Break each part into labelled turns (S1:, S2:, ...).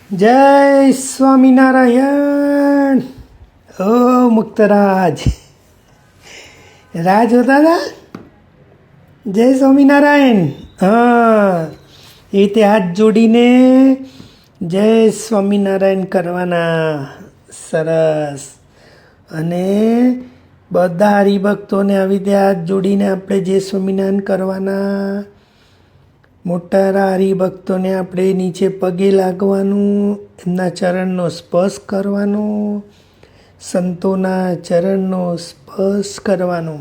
S1: જય સ્વામિનારાયણ. ઓ મુક્તરાજ રાજ હોતા હતા. જય સ્વામિનારાયણ. હા, એ રીતે હાથ જોડીને જય સ્વામિનારાયણ કરવાના. સરસ. અને બધા હરિભક્તોને આવી રીતે હાથ જોડીને આપણે જય સ્વામિનારાયણ કરવાના. મોટા હરિભક્તોને આપણે નીચે પગે લાગવાનું, એમના ચરણનો સ્પર્શ કરવાનો, સંતોના ચરણનો સ્પર્શ કરવાનો.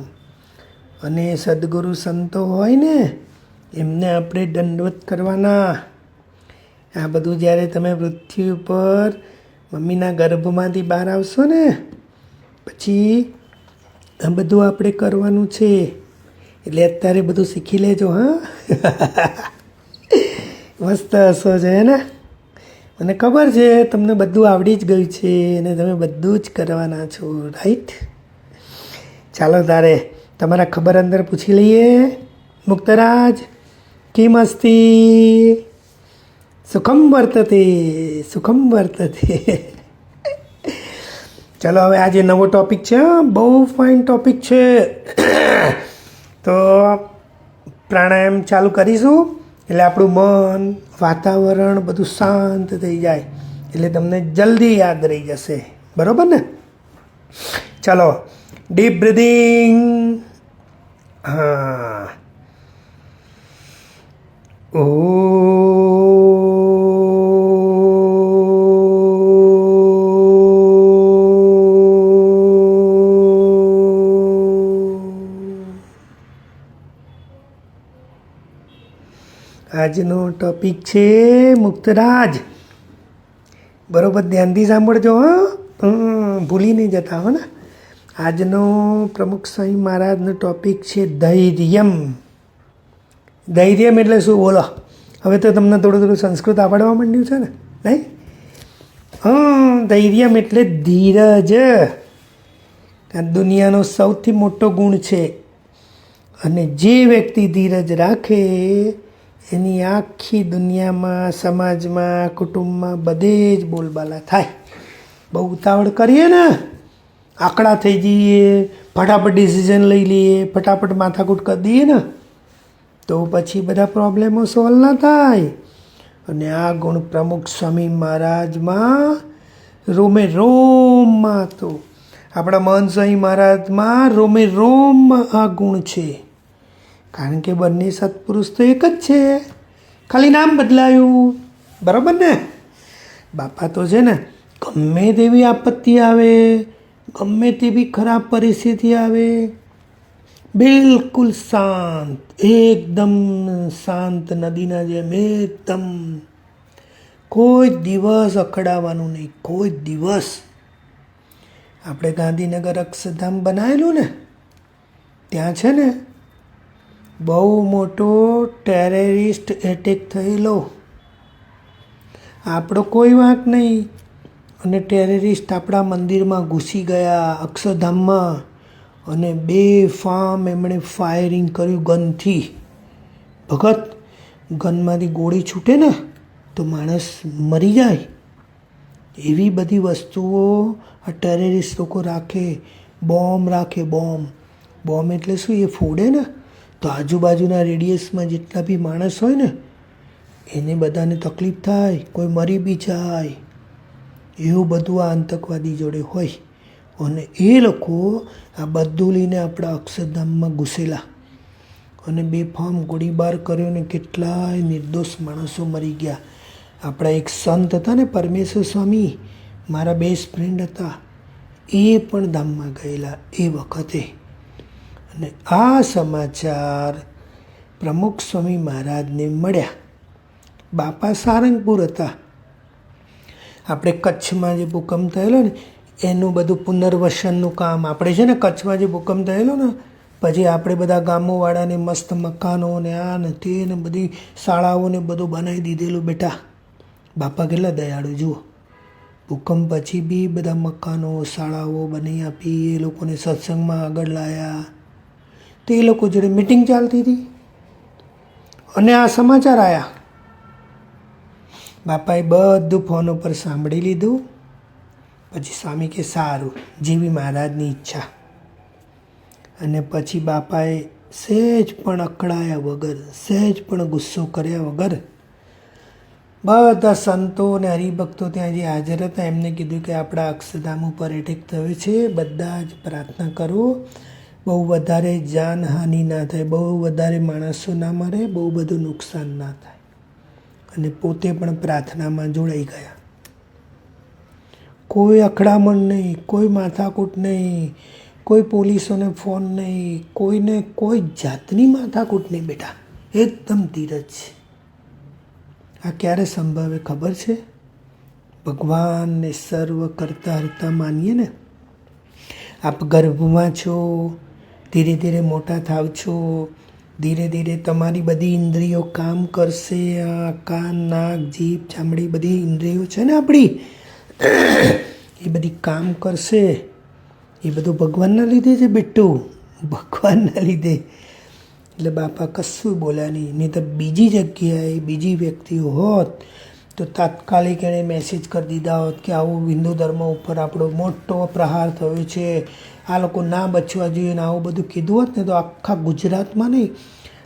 S1: અને સદગુરુ સંતો હોય ને એમને આપણે દંડવત કરવાના. આ બધું જ્યારે તમે પૃથ્વી ઉપર મમ્મીના ગર્ભમાંથી બહાર આવશો ને પછી આ બધું આપણે કરવાનું છે. એટલે અત્યારે બધું શીખી લેજો. હા, મસ્ત હસો છે ને. મને ખબર છે તમને બધું આવડી જ ગયું છે અને તમે બધું જ કરવાના છો. રાઈટ? ચાલો તારે તમારા ખબર અંદર પૂછી લઈએ. મુક્તરાજ કિમ અસ્તિ? સુખમ વર્તતે, સુખમ વર્તતે. ચલો હવે આજે નવો ટૉપિક છે. બહુ ફાઇન ટૉપિક છે. તો પ્રાણાયામ ચાલુ કરીશું એટલે આપણું મન, વાતાવરણ બધું શાંત થઈ જાય એટલે તમને જલ્દી યાદ રહી જશે. બરાબર ને? ચાલો, ડીપ બ્રીધિંગ. હા. ઓ આજનો ટોપિક છે મુક્તરાજ. બરોબર ધ્યાનથી સાંભળજો. ભૂલી નહીં જતા હો ને. આજનો પ્રમુખ સ્વામી મહારાજનો ટોપિક છે ધૈર્યમ. ધૈર્યમ એટલે શું બોલો? હવે તો તમને થોડું થોડું સંસ્કૃત આવડવા માંડ્યું છે ને, નહીં? ધૈર્યમ એટલે ધીરજ. આ દુનિયાનો સૌથી મોટો ગુણ છે. અને જે વ્યક્તિ ધીરજ રાખે એની આખી દુનિયામાં, સમાજમાં, કુટુંબમાં બધે જ બોલબાલા થાય. બહુ ઉતાવળ કરીએ ને, આકડા થઈ જઈએ, ફટાફટ ડિસિઝન લઈ લઈએ, ફટાફટ માથાકૂટ કરી દઈએ ને તો પછી બધા પ્રોબ્લેમો સોલ્વ ના થાય. અને આ ગુણ પ્રમુખ સ્વામી મહારાજમાં રોમે રોમમાં હતો. આપણા મહંત સ્વામી મહારાજમાં રોમે રોમમાં આ ગુણ છે. કારણ કે બંને સત્પુરુષ તો એક જ છે, ખાલી નામ બદલાયું. બરાબર ને? બાપા તો છે ને ગમે તેવી આપત્તિ આવે, ગમે તેવી ખરાબ પરિસ્થિતિ આવે, બિલકુલ શાંત, એકદમ શાંત નદીના જેમ, એકદમ કોઈ દિવસ અકળાવાનું નહીં, કોઈ દિવસ. આપણે ગાંધીનગર અક્ષરધામ બનાવેલું ને, ત્યાં છે ને બહુ મોટો ટેરરિસ્ટ એટેક થયેલો. આપણો કોઈ વાંક નહીં. અને ટેરરિસ્ટ આપણા મંદિરમાં ઘૂસી ગયા અક્ષરધામમાં અને બેફામ એમણે ફાયરિંગ કર્યું ગનથી. ભગત, ગનમાંથી ગોળી છૂટે ને તો માણસ મરી જાય. એવી બધી વસ્તુઓ આ ટેરરિસ્ટ લોકો રાખે. બોમ્બ રાખે. બોમ્બ એટલે શું? એ ફોડે ને તો આજુબાજુના રેડિયસમાં જેટલા બી માણસ હોય ને એને બધાને તકલીફ થાય, કોઈ મરી બી જાય. એવું બધું આ આતંકવાદી જોડે હોય. અને એ લોકો આ બધું લઈને આપણા અક્ષરધામમાં ઘૂસેલા અને બેફામ ગોળીબાર કર્યો ને કેટલાય નિર્દોષ માણસો મરી ગયા. આપણા એક સંત હતા ને પરમેશ્વર સ્વામી, મારા બેસ્ટ ફ્રેન્ડ હતા, એ પણ ધામમાં ગયેલા એ વખતે. અને આ સમાચાર પ્રમુખ સ્વામી મહારાજને મળ્યા. બાપા સારંગપુર હતા. આપણે કચ્છમાં જે ભૂકંપ થયેલો ને એનું બધું પુનર્વસનનું કામ આપણે છે ને, કચ્છમાં જે ભૂકંપ થયેલો ને પછી આપણે બધા ગામોવાળાને મસ્ત મકાનો ને આ ને તે ને બધી શાળાઓને બધું બનાવી દીધેલું. બેટા બાપા કેટલા દયાળુ. જુઓ, ભૂકંપ પછી બી બધા મકાનો, શાળાઓ બનાવી આપી, એ લોકોને સત્સંગમાં આગળ લાવ્યા. તો એ લોકો જોડે મિટિંગ ચાલતી હતી અને આ સમાચાર આવ્યા. બાપાએ બધું ફોન ઉપર સાંભળી લીધું. પછી સ્વામી કે સારું, જેવી મહારાજની ઈચ્છા. અને પછી બાપાએ સહેજ પણ અકળાયા વગર, સહેજ પણ ગુસ્સો કર્યા વગર બધા સંતો અને હરિભક્તો ત્યાં જે હાજર હતા એમને કીધું કે આપણા અક્ષરધામ ઉપર એટેક થયો છે, બધા જ પ્રાર્થના કરો, બહુ વધારે જાનહાનિ ના થાય, બહુ વધારે માણસો ના મરે, બહુ બધું નુકસાન ના થાય. અને પોતે પણ પ્રાર્થનામાં જોડાઈ ગયા. કોઈ અકળામણ નહીં, કોઈ માથાકૂટ નહીં, કોઈ પોલીસોને ફોન નહીં, કોઈને કોઈ જાતની માથાકૂટ નહીં બેટા, એકદમ ધીરજ. આ ક્યારે સંભવે ખબર છે? ભગવાનને સર્વ કરતા હરતા માનીએ ને. આપ ગર્ભમાં છો, ધીરે ધીરે મોટા થાવ છો, ધીરે ધીરે તમારી બધી ઇન્દ્રિયો કામ કરશે. આંખ, કાન, નાક, જીભ, ચામડી, બધી ઇન્દ્રિયો છે ને આપણી, એ બધી કામ કરશે. એ બધું ભગવાનના લીધે છે બેટું, ભગવાનના લીધે. એટલે બાપા કશું બોલ્યા નહીં તો બીજી જગ્યાએ બીજી વ્યક્તિઓ હોત તો તાત્કાલિક એણે મેસેજ કરી દીધા હોત કે આવું હિન્દુ ધર્મ ઉપર આપણો મોટો પ્રહાર થયો છે, આ લોકો ના બચવા જોઈએ ને આવું બધું કીધું હોત ને તો આખા ગુજરાતમાં નહીં,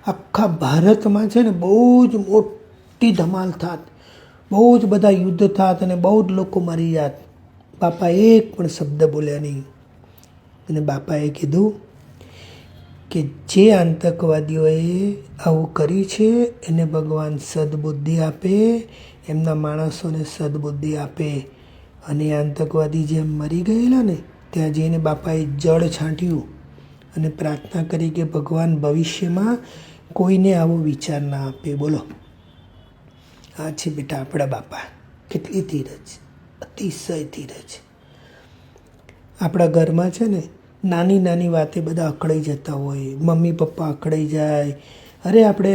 S1: આખા ભારતમાં છે ને બહુ જ મોટી ધમાલ થાત, બહુ જ બધા યુદ્ધ થાત અને બહુ જ લોકો મરી જાત. બાપા એક પણ શબ્દ બોલ્યા નહીં. અને બાપાએ કીધું કે જે આતંકવાદીઓએ આવું કર્યું છે એને ભગવાન સદબુદ્ધિ આપે, એમના માણસોને સદબુદ્ધિ આપે. અને આતંકવાદી જેમ મરી ગયેલા ને ત્યાં જઈને બાપાએ જળ છાંટ્યું અને પ્રાર્થના કરી કે ભગવાન ભવિષ્યમાં કોઈને આવો વિચાર ના આપે. બોલો, આ છે બેટા આપણા બાપા. કેટલી ધીરજ, અતિશય ધીરજ. આપણા ઘરમાં છે ને નાની નાની વાતે બધા અકળાઈ જતા હોય, મમ્મી પપ્પા અકળાઈ જાય, અરે આપણે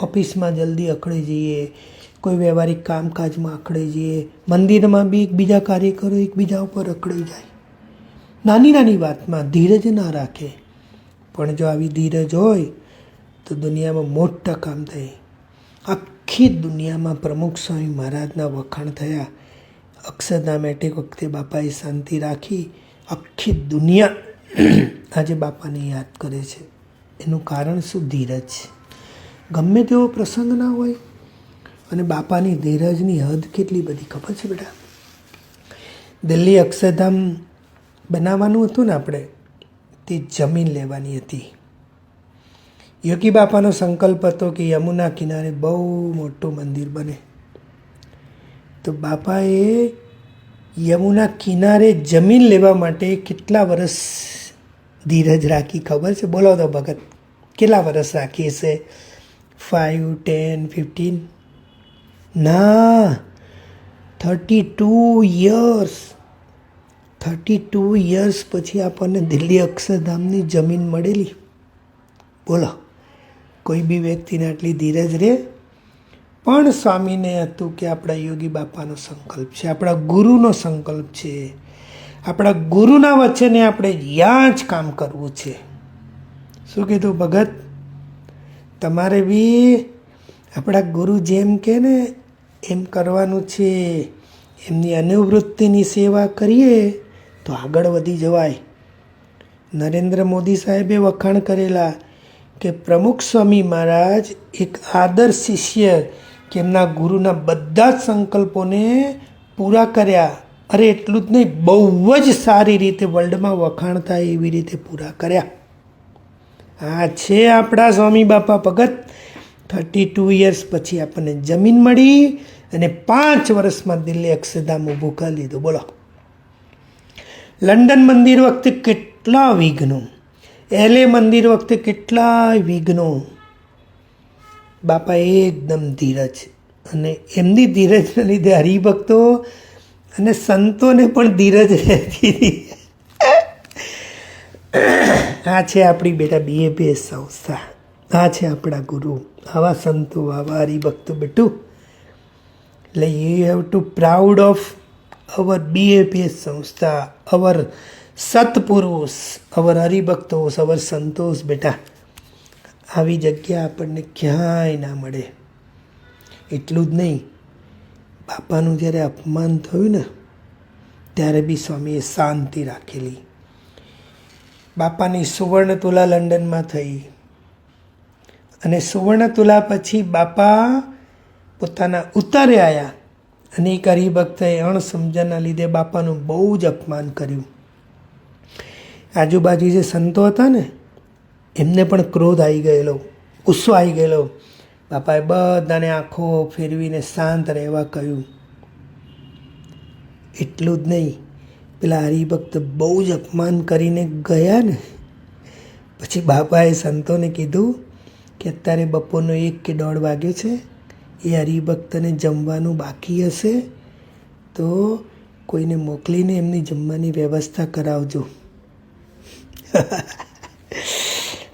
S1: ઓફિસમાં જલ્દી અકળાઈ જઈએ, કોઈ વ્યવહારિક કામકાજમાં અકળાઈ જઈએ, મંદિરમાં બી એકબીજા કાર્યકરો એકબીજા ઉપર અકળાઈ જાય. નાની નાની વાતમાં ધીરજ ના રાખે. પણ જો આવી ધીરજ હોય તો દુનિયામાં મોટા કામ થાય. આખી દુનિયામાં પ્રમુખ સ્વામી મહારાજના વખાણ થયા. અક્ષરધામ એટેક વખતે બાપાએ શાંતિ રાખી. આખી દુનિયા આજે બાપાને યાદ કરે છે. એનું કારણ શું? ધીરજ. ગમે તેવો પ્રસંગ ના હોય અને બાપાની ધીરજની હદ કેટલી બધી ખબર છે બેટા? દિલ્હી અક્ષરધામ બનાવવાનું હતું ને આપણે, તે જમીન લેવાની હતી. યોગી બાપાનો સંકલ્પ હતો કે યમુના કિનારે બહુ મોટું મંદિર બને. તો બાપાએ યમુના કિનારે જમીન લેવા માટે કેટલા વર્ષ ધીરજ રાખી ખબર છે? બોલો તો ભગત, કેટલા વર્ષ રાખી હશે? 5, 10, 15? ના, 32 years. 32 years પછી આપણને દિલ્હી અક્ષરધામની જમીન મળેલી. બોલો, કોઈ બી વ્યક્તિને આટલી ધીરજ રહે? પણ સ્વામીને હતું કે આપણા યોગી બાપાનો સંકલ્પ છે, આપણા ગુરુનો સંકલ્પ છે, આપણા ગુરુના વચને આપણે ત્યાં જ કામ કરવું છે. શું કીધું ભગત? તમારે બી આપણા ગુરુ જેમ કે ને એમ કરવાનું છે. એમની અનુવૃત્તિની સેવા કરીએ તો આગળ વધી જવાય. નરેન્દ્ર મોદી સાહેબે વખાણ કરેલા કે પ્રમુખ સ્વામી મહારાજ એક આદર્શ શિષ્ય કે એમના ગુરુના બધા જ સંકલ્પોને પૂરા કર્યા. અરે એટલું જ નહીં, બહુ જ સારી રીતે વર્લ્ડમાં વખાણ થાય એવી રીતે પૂરા કર્યા. આ છે આપણા સ્વામી બાપા ભગત. 32 years પછી આપણને જમીન મળી અને 5 વર્ષમાં દિલ્હી અક્ષરધામ ઊભું કરી લીધું. બોલો, લંડન મંદિર વખતે કેટલા વિઘ્નો, LA મંદિર વખતે કેટલાય વિઘ્નો. બાપા એકદમ ધીરજ, અને એમની ધીરજને લીધે હરિભક્તો અને સંતોને પણ ધીરજ રહેતી હતી. આ છે આપણી બેટા BAPS સંસ્થા. આ છે આપણા ગુરુ, આવા સંતો, આવા હરિભક્તો બેટું. એટલે you have to proud of our BAPS સંસ્થા, અવર સત્પુરુષ, અવર હરિભક્તોસ, અવર સંતોષ. બેટા, આવી જગ્યા આપણને ક્યાંય ના મળે. એટલું જ નહીં, બાપાનું જ્યારે અપમાન થયું ને ત્યારે બી સ્વામીએ શાંતિ રાખેલી. બાપાની સુવર્ણ તુલા લંડનમાં થઈ અને સુવર્ણ તુલા પછી બાપા પોતાના ઉતારે આવ્યા અને એક હરિભક્તએ અણસમજણના લીધે બાપાનું બહુ જ અપમાન કર્યું. આજુબાજુ જે સંતો હતા ને એમને પણ ક્રોધ આવી ગયેલો, ગુસ્સો આવી ગયેલો. બાપાએ બધાને આંખો ફેરવીને શાંત રહેવા કહ્યું. એટલું જ નહીં, પેલા હરિભક્ત બહુ જ અપમાન કરીને ગયા ને પછી બાપાએ સંતોને કીધું કે અત્યારે બપોરનો 1 કે 1:30 વાગ્યો છે, એ હરિભક્તને જમવાનું બાકી હશે તો કોઈને મોકલીને એમની જમવાની વ્યવસ્થા કરાવજો.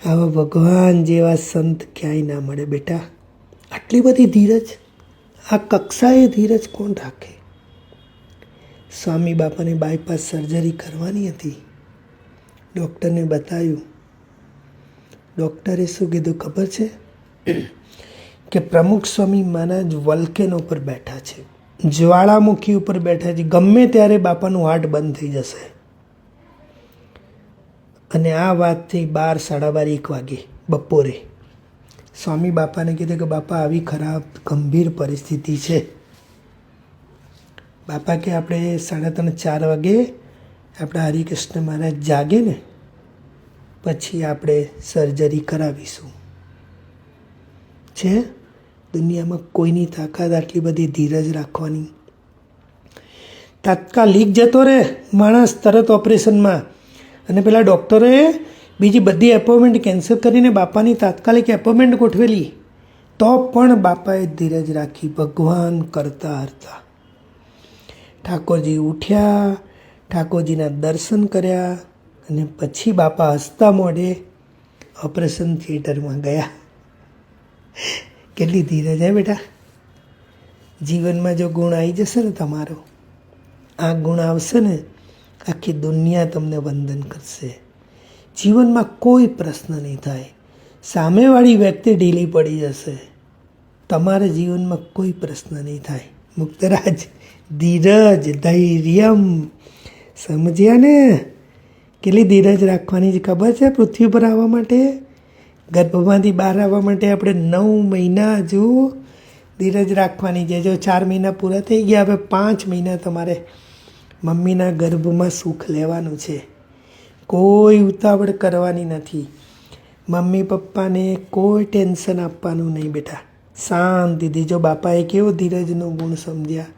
S1: આવા ભગવાન જેવા સંત ક્યાંય ના મળે બેટા. આટલી બધી ધીરજ, આ કક્ષાએ ધીરજ કોણ રાખે? સ્વામી બાપાને બાયપાસ સર્જરી કરવાની હતી. ડૉક્ટરને બતાવ્યું. ડૉક્ટરે શું કીધું ખબર છે? કે પ્રમુખ સ્વામી મહારાજ વલ્કેનો ઉપર બેઠા છે, જ્વાળામુખી ઉપર બેઠા છે, ગમે ત્યારે બાપાનું હાર્ટ બંધ થઈ જશે. અને આ વાતથી 12, 12:30, 1 વાગે બપોરે સ્વામી બાપાને કીધું કે બાપા આવી ખરાબ ગંભીર પરિસ્થિતિ છે. બાપા કે આપણે 3:30, 4 વાગે આપણા હરિકૃષ્ણ મહારાજ જાગે ને પછી આપણે સર્જરી કરાવીશું. છે દુનિયામાં કોઈની તાકાત આટલી બધી ધીરજ રાખવાની? તાત્કાલિક જતો રહે માણસ તરત ઓપરેશનમાં, અને પેલા ડૉક્ટરોએ બીજી બધી એપોઇન્ટમેન્ટ કેન્સલ કરીને બાપાની તાત્કાલિક એપોઇન્ટમેન્ટ ગોઠવેલી, તો પણ બાપાએ ધીરજ રાખી. ભગવાન કરતા હરતા. ઠાકોરજી ઉઠ્યા, ઠાકોરજીના દર્શન કર્યા અને પછી બાપા હસતા મોઢે ઓપરેશન થિયેટરમાં ગયા. કેટલી ધીરજ હે બેટા! જીવનમાં જો ગુણ આવી જશે ને તમારો, આ ગુણ આવશે ને આખી દુનિયા તમને વંદન કરશે. જીવનમાં કોઈ પ્રશ્ન નહીં થાય. સામેવાળી વ્યક્તિ ઢીલી પડી જશે, તમારા જીવનમાં કોઈ પ્રશ્ન નહીં થાય. મુક્તરાજ, ધીરજ, ધૈર્યમ, સમજ્યા ને? કેટલી ધીરજ રાખવાની છે ખબર છે? પૃથ્વી પર આવવા માટે, ગર્ભમાંથી બહાર આવવા માટે આપણે 9 મહિના હજુ ધીરજ રાખવાની છે. જો 4 મહિના પૂરા થઈ ગયા, હવે 5 મહિના તમારે મમ્મીના ગર્ભમાં સુખ લેવાનું છે. કોઈ ઉતાવળ કરવાની નથી. મમ્મી પપ્પાને કોઈ ટેન્શન આપવાનું નહીં બેટા. શાંતિથી. જો બાપાએ કેવો ધીરજનો ગુણ સમજ્યા,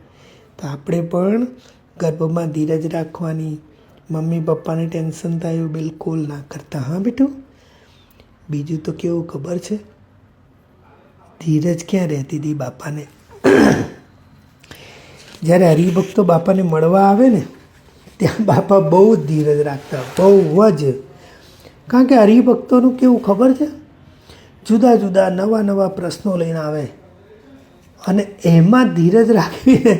S1: તો આપણે પણ ગર્ભમાં ધીરજ રાખવાની. મમ્મી પપ્પાને ટેન્શન થાય એવું બિલકુલ ના કરતા. હા બેટું? બીજું તો કેવું ખબર છે? ધીરજ ક્યાં રહેતી હતી બાપાને? જ્યારે હરિભક્તો બાપાને મળવા આવે ને ત્યાં બાપા બહુ જ ધીરજ રાખતા, બહુ જ. કારણ કે હરિભક્તોનું કેવું ખબર છે? જુદા જુદા નવા નવા પ્રશ્નો લઈને આવે અને એમાં ધીરજ રાખીને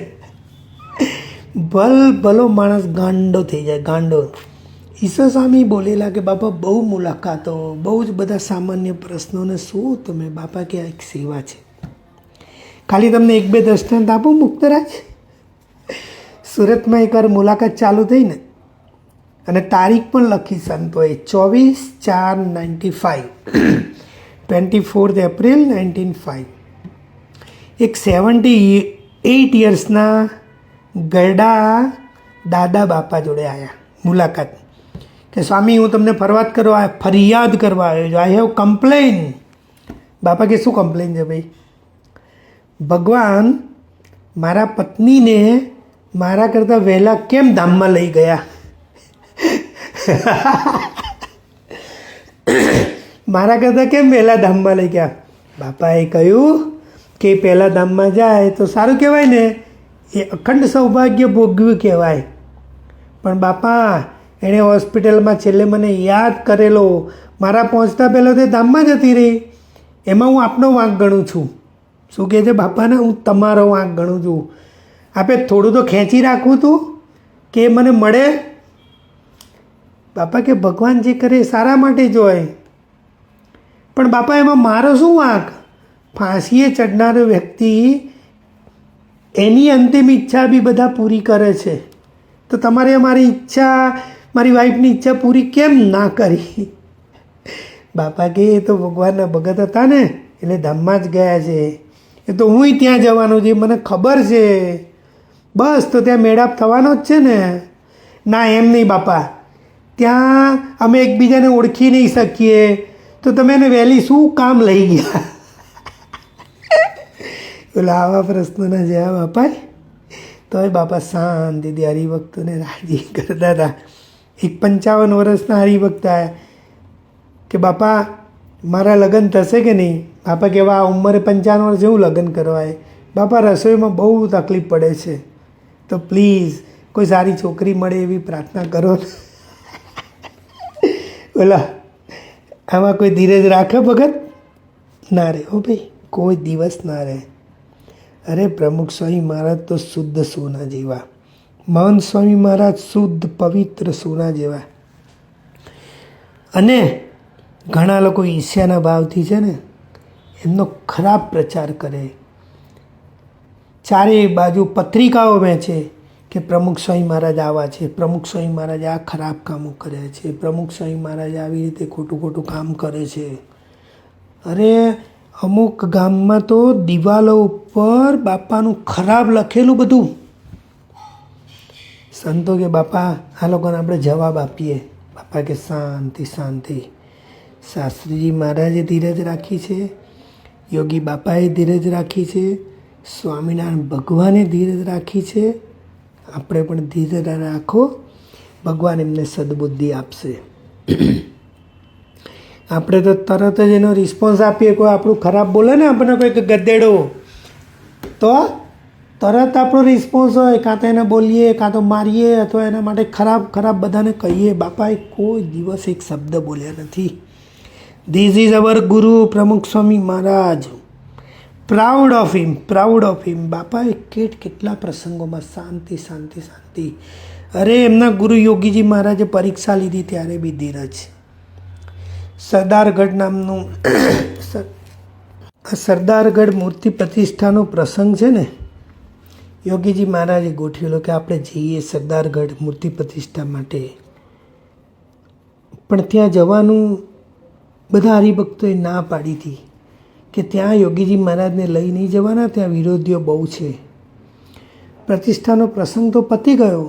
S1: ભલો માણસ ગાંડો થઈ જાય, ગાંડો. ઈસા સ્વામી બોલેલા કે બાપા બહુ મુલાકાતો, બહુ જ બધા સામાન્ય પ્રશ્નોને શું તમે? બાપા કે આ એક સેવા છે. ખાલી તમને 1-2 દ્રષ્ટાંત આપું મુક્તરાજ. સુરતમાં એકવાર મુલાકાત ચાલુ થઈ ને, અને તારીખ પણ લખી સંતોએ 24/4/95, 24th એપ્રિલ 1905. એક 78 યર્સના ગરડા દાદા બાપા જોડે આવ્યા મુલાકાત કે સ્વામી હું તમને ફરિયાદ કરવા આવ્યો છું. I have complaint. બાપા કે શું કમ્પ્લેન છે ભાઈ? ભગવાન મારા પત્નીને મારા કરતાં વહેલા કેમ ધામમાં લઈ ગયા? મારા કરતાં કેમ વહેલા ધામમાં લઈ ગયા? બાપાએ કહ્યું કે પહેલાં ધામમાં જાય તો સારું કહેવાય ને, એ અખંડ સૌભાગ્ય ભોગવ્યું કહેવાય. પણ બાપા એણે હોસ્પિટલમાં છેલ્લે મને યાદ કરેલો, મારા પહોંચતા પહેલાં તે ધામમાં જતી રહી. એમાં હું આપનો વાંક ગણું છું. શું કહે છે બાપાને? હું તમારો વાંક ગણું છું. આપે થોડું તો ખેંચી રાખવું હતું કે મને મળે. બાપા કે ભગવાન જે કરે એ સારા માટે જ હોય. પણ બાપા એમાં મારો શું વાંક? ફાંસીએ ચડનારો વ્યક્તિ એની અંતિમ ઈચ્છા બી બધા પૂરી કરે છે. તો તમારે મારી ઈચ્છા, મારી વાઈફની ઈચ્છા પૂરી કેમ ના કરી? બાપા કે એ તો ભગવાનના ભગત હતા ને એટલે ધામમાં જ ગયા છે. એ તો હુંય ત્યાં જવાનું છે, મને ખબર છે. બસ તો ત્યાં મેળાપ થવાનો જ છે ને? ના એમ નહીં બાપા, ત્યાં અમે એકબીજાને ઓળખી નહીં શકીએ, તો તમે એને વહેલી શું કામ લઈ ગયા? એટલે આવા પ્રશ્નોના જવાબ અપાય. તોય બાપા શાંતિથી હરિભક્તોને રાજી કરતા હતા. એક 55 વર્ષના હરિભક્ત આવ્યા કે બાપા મારા લગ્ન થશે કે નહીં? બાપા કહેવા આ ઉંમરે 55 વર્ષ જેવું લગ્ન કરવાય? બાપા રસોઈમાં બહુ તકલીફ પડે છે, તો પ્લીઝ કોઈ સારી છોકરી મળે એવી પ્રાર્થના કરો. બોલા આમાં કોઈ ધીરજ રાખે ભગત? ના રહે હો ભાઈ, કોઈ દિવસ ના રહે. અરે પ્રમુખ સ્વામી મહારાજ તો શુદ્ધ સોના જેવા, મહંત સ્વામી મહારાજ શુદ્ધ પવિત્ર સોના જેવા. અને ઘણા લોકો ઈર્ષ્યાના ભાવથી છે ને એમનો ખરાબ પ્રચાર કરે, ચારે બાજુ પત્રિકાઓ વહેંચે કે પ્રમુખ સ્વામી મહારાજ આવા છે, પ્રમુખ સ્વામી મહારાજ આ ખરાબ કામો કર્યા છે, પ્રમુખ સ્વામી મહારાજ આવી રીતે ખોટું કામ કરે છે. અરે અમુક ગામમાં તો દિવાલો ઉપર બાપાનું ખરાબ લખેલું બધું. સંતો કે બાપા આ લોકોને આપણે જવાબ આપીએ. બાપા કે શાંતિ શાંતિ. શાસ્ત્રીજી મહારાજે ધીરજ રાખી છે, યોગી બાપાએ ધીરજ રાખી છે, સ્વામિનારાયણ ભગવાને ધીરજ રાખી છે. આપણે પણ ધીરજ રાખો, ભગવાન એમને સદબુદ્ધિ આપશે. આપણે તો તરત જ એનો રિસ્પોન્સ આપીએ. કોઈ આપણું ખરાબ બોલે ને આપણને કોઈ ગદ્દેડો, તો તરત આપણો રિસ્પોન્સ હોય, કાં તો એને બોલીએ, કાં તો મારીએ, અથવા એના માટે ખરાબ બધાને કહીએ. બાપાએ કોઈ દિવસ એક શબ્દ બોલ્યા નથી. ધીસ ઇઝ અવર ગુરુ પ્રમુખ Swami Maharaj, proud of him. બાપાએ કેટલા પ્રસંગોમાં શાંતિ શાંતિ શાંતિ. અરે એમના ગુરુ યોગીજી મહારાજે પરીક્ષા લીધી ત્યારે બી ધીરજ. સરદારગઢ નામનું સરદારગઢ મૂર્તિ પ્રતિષ્ઠાનો પ્રસંગ છે ને, યોગીજી મહારાજે ગોઠવેલો કે આપણે જઈએ સરદારગઢ મૂર્તિ પ્રતિષ્ઠા માટે. પણ ત્યાં જવાનું બધા હરિભક્તોએ ના પાડી હતી કે ત્યાં યોગીજી મહારાજને લઈ નહીં જવાના, ત્યાં વિરોધીઓ બહુ છે. પ્રતિષ્ઠાનો પ્રસંગ તો પતી ગયો,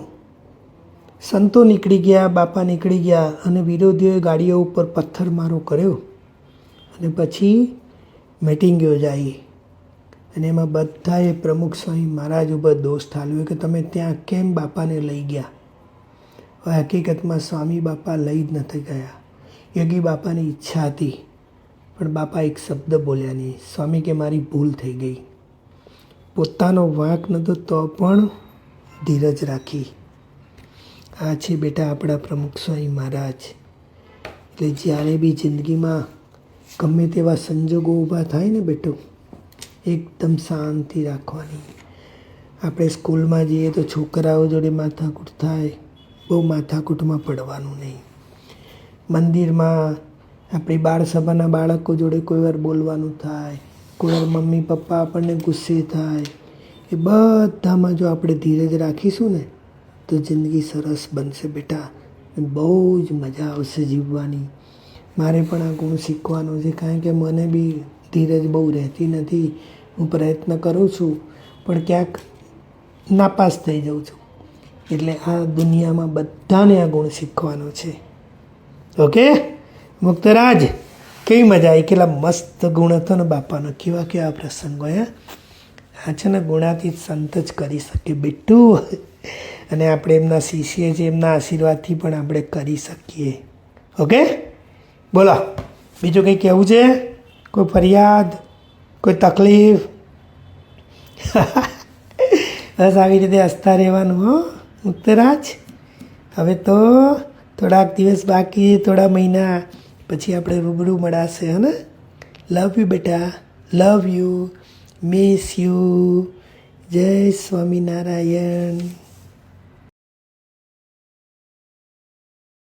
S1: સંતો નીકળી ગયા, બાપા નીકળી ગયા, અને વિરોધીઓએ ગાડીઓ ઉપર પથ્થરમારો કર્યો. અને પછી મિટિંગ યોજાઈ અને એમાં બધાએ પ્રમુખ સ્વામી મહારાજ ઉપર દોષ ઠાલવ્યો કે તમે ત્યાં કેમ બાપાને લઈ ગયા? હવે હકીકતમાં સ્વામી બાપા લઈ જ નથી ગયા. યોગી બાપાની ઈચ્છા હતી, પણ બાપા એક શબ્દ બોલ્યા નહીં. સ્વામી કે મારી ભૂલ થઈ ગઈ. પોતાનો વાંક નહોતો તો પણ ધીરજ રાખી. આ છે બેટા આપણા પ્રમુખ સ્વામી મહારાજ. એટલે જ્યારે બી જિંદગીમાં ગમે તેવા સંજોગો ઊભા થાય ને બેટો, એકદમ શાંતિ રાખવાની. આપણે સ્કૂલમાં જઈએ તો છોકરાઓ જોડે માથાકૂટ થાય, બહુ માથાકૂટમાં પડવાનું નહીં. મંદિરમાં આપણી બાળસભાના બાળકો જોડે કોઈ વાર બોલવાનું થાય, કોઈ વાર મમ્મી પપ્પા આપણને ગુસ્સે થાય. એ બધામાં જો આપણે ધીરજ રાખીશું ને તો જિંદગી સરસ બનશે બેટા. બહુ જ મજા આવશે જીવવાની. મારે પણ આ ગુણ શીખવાનો છે, કારણ કે મને બી ધીરજ બહુ રહેતી નથી. હું પ્રયત્ન કરું છું પણ ક્યાંક નાપાસ થઈ જાઉં છું. એટલે આ દુનિયામાં બધાને આ ગુણ શીખવાનો છે. ઓકે મુક્તરાજ, કેવી મજા આવી, કેટલા મસ્ત ગુણ હતો ને બાપાનો. કેવા પ્રસંગો. આ છે ને ગુણાતીત સંત જ કરી શકે બેટું. અને આપણે એમના શિષ્ય છે, એમના આશીર્વાદથી પણ આપણે કરી શકીએ. ઓકે બોલો, બીજું કંઈ કહેવું છે? કોઈ ફરિયાદ, કોઈ તકલીફ? બસ આવી રીતે હસતા રહેવાનું હો મુક્તરાજ. હવે તો થોડાક દિવસ બાકી, થોડા મહિના પછી આપણે રૂબરૂ મળાશે. હે ને? લવ યુ બેટા, લવ યુ, મિસ યુ. જય સ્વામિનારાયણ.